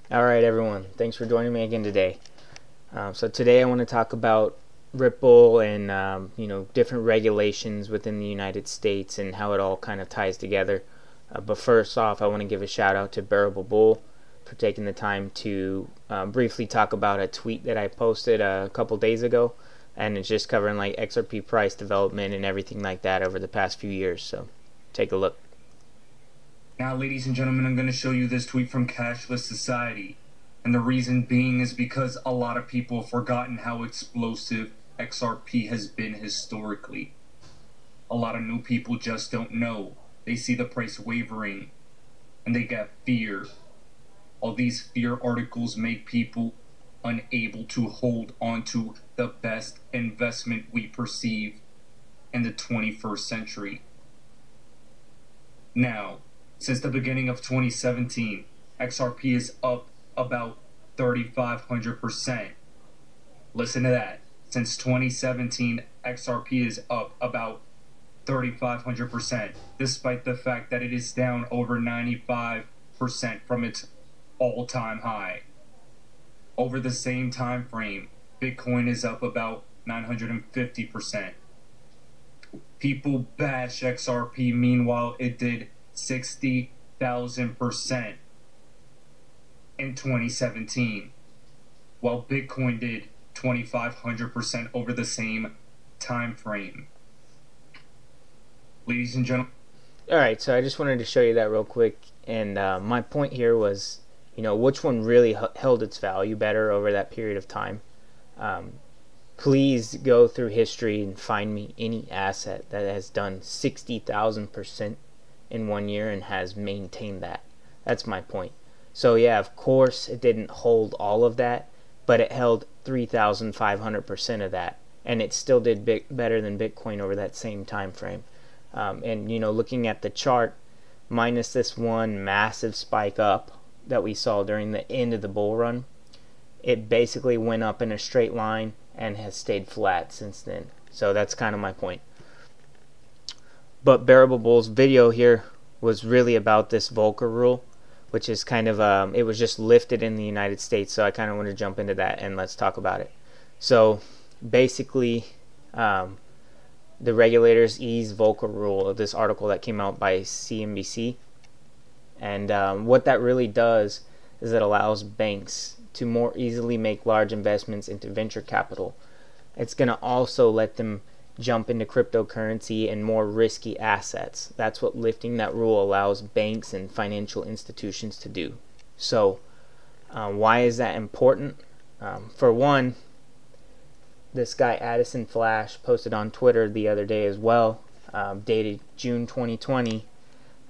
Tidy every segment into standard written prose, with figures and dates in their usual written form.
Alright everyone, thanks for joining me again today. So today I want to talk about Ripple and different regulations within the United States and how it all kind of ties together. But first off, I want to give a shout out to Bearable for taking the time to briefly talk about a tweet that I posted a couple days ago, and it's just covering like XRP price development and everything like that over the past few years. So take a look. Now, ladies and gentlemen, I'm going to show you this tweet from Cashless Society. And the reason being is because a lot of people have forgotten how explosive XRP has been historically. A lot of new people just don't know. They see the price wavering and they get fear. All these fear articles make people unable to hold on to the best investment we perceive in the 21st century. Now, since the beginning of 2017, XRP is up about 3,500%. Listen to that. Since 2017, XRP is up about 3,500%, despite the fact that it is down over 95% from its all-time high. Over the same time frame, Bitcoin is up about 950%. People bash XRP, meanwhile it did 60,000% in 2017, while Bitcoin did 2,500% over the same time frame. Ladies and gentlemen. Alright, so I just wanted to show you that real quick, and my point here was, which one really held its value better over that period of time. Please go through history and find me any asset that has done 60,000% in 1 year and has maintained that. That's my point. So yeah, of course it didn't hold all of that, but it held 3,500% of that, and it still did better than Bitcoin over that same time frame. And looking at the chart, minus this one massive spike up that we saw during the end of the bull run, it basically went up in a straight line and has stayed flat since then. So that's kind of my point. But Bearable's video here was really about this Volcker rule, which is kind of it was just lifted in the United States, so I kind of want to jump into that and let's talk about it. So basically, the regulators ease Volcker rule, this article that came out by CNBC, and what that really does is it allows banks to more easily make large investments into venture capital. It's going to also let them jump into cryptocurrency and more risky assets. That's what lifting that rule allows banks and financial institutions to do. So why is that important? For one, this guy Addison Flash posted on Twitter the other day as well, dated June 2020,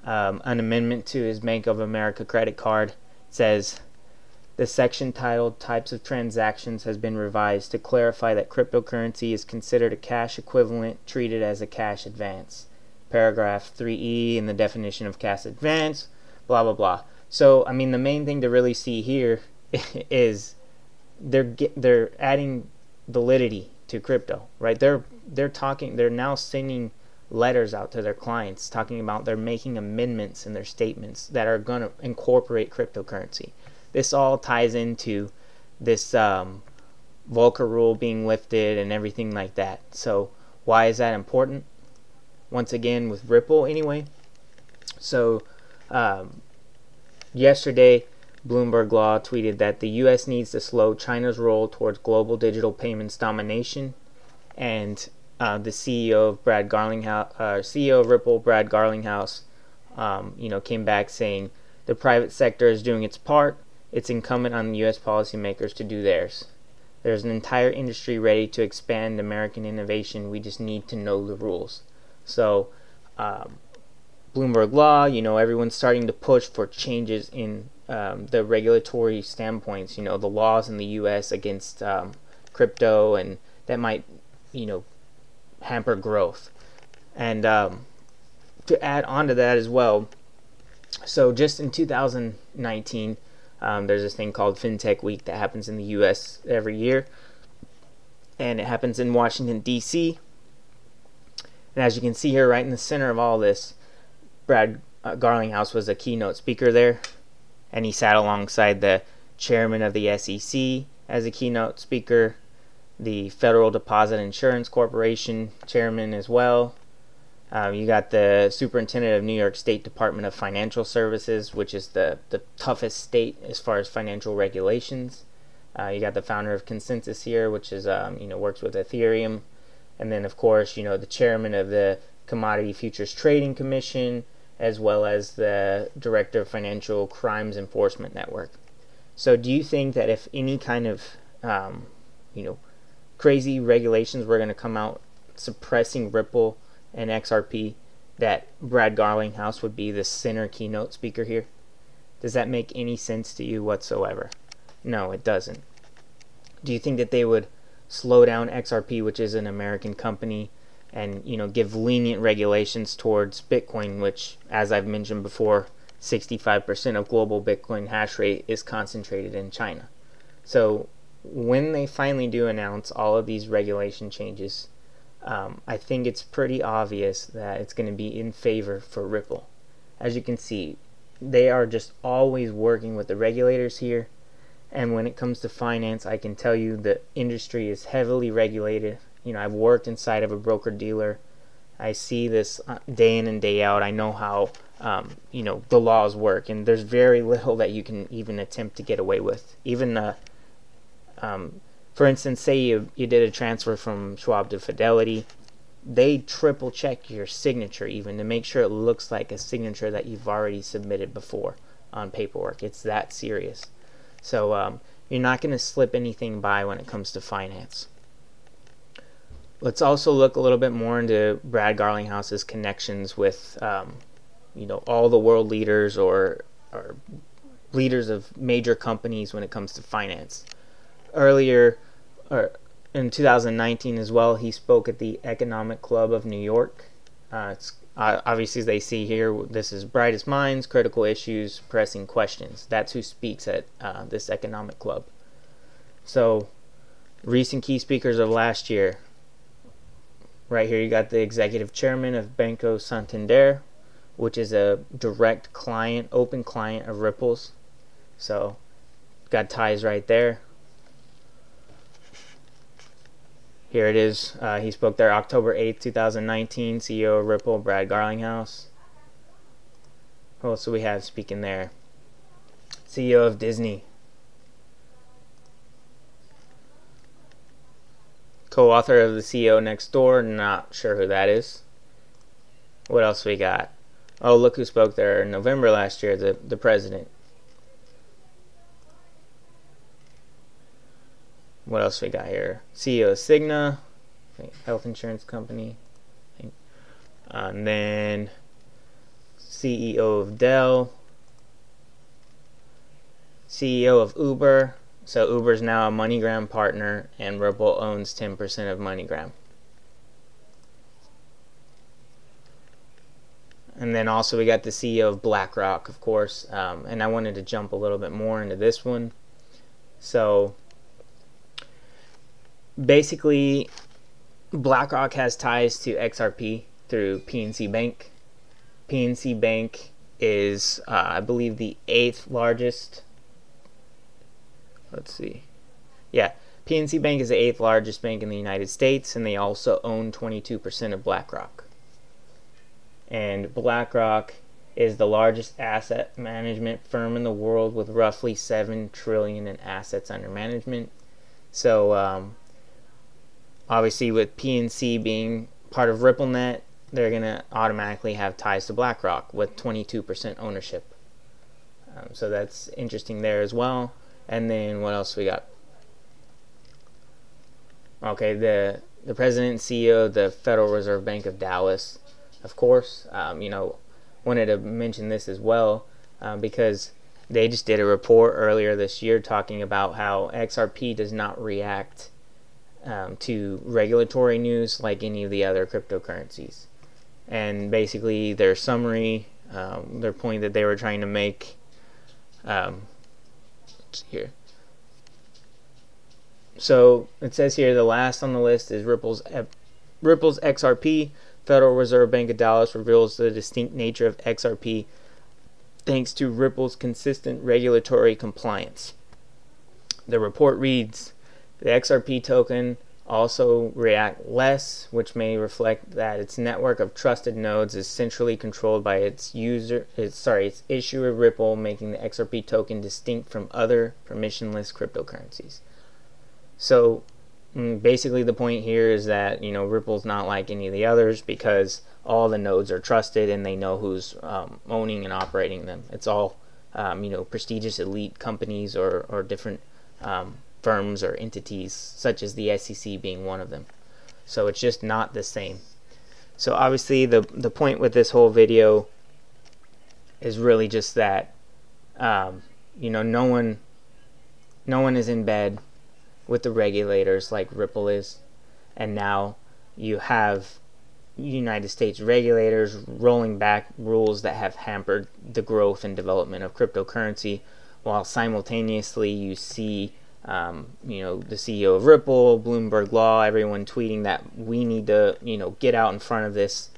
an amendment to his Bank of America credit card. Says the section titled Types of Transactions has been revised to clarify that cryptocurrency is considered a cash equivalent treated as a cash advance. Paragraph 3E in the definition of cash advance, blah blah blah. So I mean, the main thing to really see here is they're adding validity to crypto, right? They're now sending letters out to their clients talking about they're making amendments in their statements that are going to incorporate cryptocurrency. This all ties into this Volcker rule being lifted and everything like that. So why is that important? Once again, with Ripple anyway. So yesterday, Bloomberg Law tweeted that the U.S. needs to slow China's roll towards global digital payments domination, and the CEO of CEO of Ripple, Brad Garlinghouse, came back saying the private sector is doing its part. It's incumbent on the U.S. policymakers to do theirs. There's an entire industry ready to expand American innovation. We just need to know the rules. So, Bloomberg Law, everyone's starting to push for changes in the regulatory standpoints. The laws in the U.S. against crypto, and that might, hamper growth. And to add on to that as well, so just in 2019, there's this thing called FinTech Week that happens in the U.S. every year, and it happens in Washington, D.C. And as you can see here, right in the center of all this, Brad Garlinghouse was a keynote speaker there, and he sat alongside the chairman of the SEC as a keynote speaker, the Federal Deposit Insurance Corporation chairman as well. You got the superintendent of New York State Department of Financial Services, which is the toughest state as far as financial regulations. You got the founder of Consensus here, which is works with Ethereum, and then of course the chairman of the Commodity Futures Trading Commission, as well as the director of Financial Crimes Enforcement Network. So do you think that if any kind of crazy regulations were going to come out suppressing Ripple and XRP, that Brad Garlinghouse would be the center keynote speaker here? Does that make any sense to you whatsoever? No, it doesn't. Do you think that they would slow down XRP, which is an American company, and give lenient regulations towards Bitcoin, which, as I've mentioned before, 65% of global Bitcoin hash rate is concentrated in China? So when they finally do announce all of these regulation changes, I think it's pretty obvious that it's going to be in favor for Ripple. As you can see, they are just always working with the regulators here, and when it comes to finance, I can tell you the industry is heavily regulated. I've worked inside of a broker-dealer. I see this day in and day out. I know how the laws work, and there's very little that you can even attempt to get away with. Even for instance, say you did a transfer from Schwab to Fidelity, they triple check your signature even to make sure it looks like a signature that you've already submitted before on paperwork. It's that serious. So you're not going to slip anything by when it comes to finance. Let's also look a little bit more into Brad Garlinghouse's connections with all the world leaders or leaders of major companies when it comes to finance. Earlier, or in 2019 as well, he spoke at the Economic Club of New York. It's obviously, as they see here, this is Brightest Minds, Critical Issues, Pressing Questions. That's who speaks at this economic club. So, recent key speakers of last year. Right here you got the executive chairman of Banco Santander, which is a direct client, open client of Ripple's. So, got ties right there. Here it is. He spoke there October 8th, 2019. CEO of Ripple, Brad Garlinghouse. Who else do we have speaking there? CEO of Disney. Co-author of the CEO Next Door. Not sure who that is. What else we got? Oh, look who spoke there in November last year. The president. What else we got here? CEO of Cigna, health insurance company. And then CEO of Dell. CEO of Uber. So Uber's now a MoneyGram partner, and Ripple owns 10% of MoneyGram. And then also we got the CEO of BlackRock, of course. And I wanted to jump a little bit more into this one. So basically, BlackRock has ties to XRP through PNC Bank. PNC Bank is, I believe, the 8th largest. Let's see. Yeah, PNC Bank is the 8th largest bank in the United States, and they also own 22% of BlackRock. And BlackRock is the largest asset management firm in the world with roughly $7 trillion in assets under management. So, obviously, with PNC being part of RippleNet, they're going to automatically have ties to BlackRock with 22% ownership. So that's interesting there as well. And then what else we got? Okay, the president and CEO of the Federal Reserve Bank of Dallas, of course. Wanted to mention this as well because they just did a report earlier this year talking about how XRP does not react to regulatory news like any of the other cryptocurrencies. And basically their summary, their point that they were trying to make here. So it says here the last on the list is Ripple's XRP. Federal Reserve Bank of Dallas reveals the distinct nature of XRP thanks to Ripple's consistent regulatory compliance. The report reads, the XRP token also react less, which may reflect that its network of trusted nodes is centrally controlled by its issuer Ripple, making the XRP token distinct from other permissionless cryptocurrencies. So basically the point here is that, you know, Ripple's not like any of the others because all the nodes are trusted and they know who's owning and operating them. It's all you know, prestigious elite companies or different firms or entities, such as the SEC being one of them. So it's just not the same. So obviously the point with this whole video is really just that you know, no one is in bed with the regulators like Ripple is, and now you have United States regulators rolling back rules that have hampered the growth and development of cryptocurrency, while simultaneously you see you know, the CEO of Ripple, Bloomberg Law, everyone tweeting that we need to, you know, get out in front of this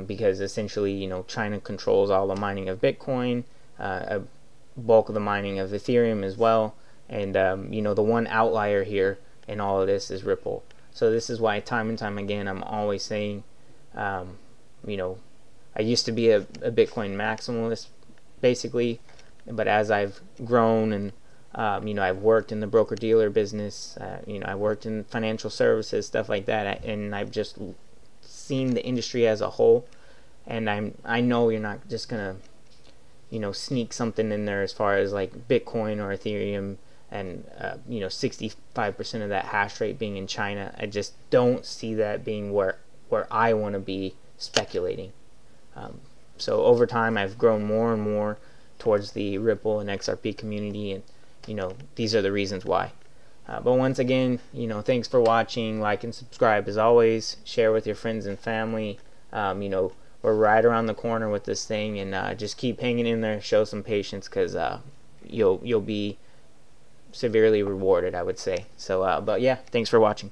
because essentially, you know, China controls all the mining of Bitcoin, a bulk of the mining of Ethereum as well, and you know, the one outlier here in all of this is Ripple. So this is why time and time again I'm always saying, you know, I used to be a Bitcoin maximalist basically, but as I've grown and you know, I've worked in the broker-dealer business, you know, I worked in financial services, stuff like that, and I've just seen the industry as a whole, and I know you're not just gonna, you know, sneak something in there as far as like Bitcoin or Ethereum and you know, 65% of that hash rate being in China. I just don't see that being where I want to be speculating. So over time I've grown more and more towards the Ripple and XRP community, and you know, these are the reasons why. But once again, you know, thanks for watching. Like and subscribe as always. Share with your friends and family. You know, we're right around the corner with this thing, and just keep hanging in there. Show some patience, because you'll be severely rewarded, I would say. So, but yeah, thanks for watching.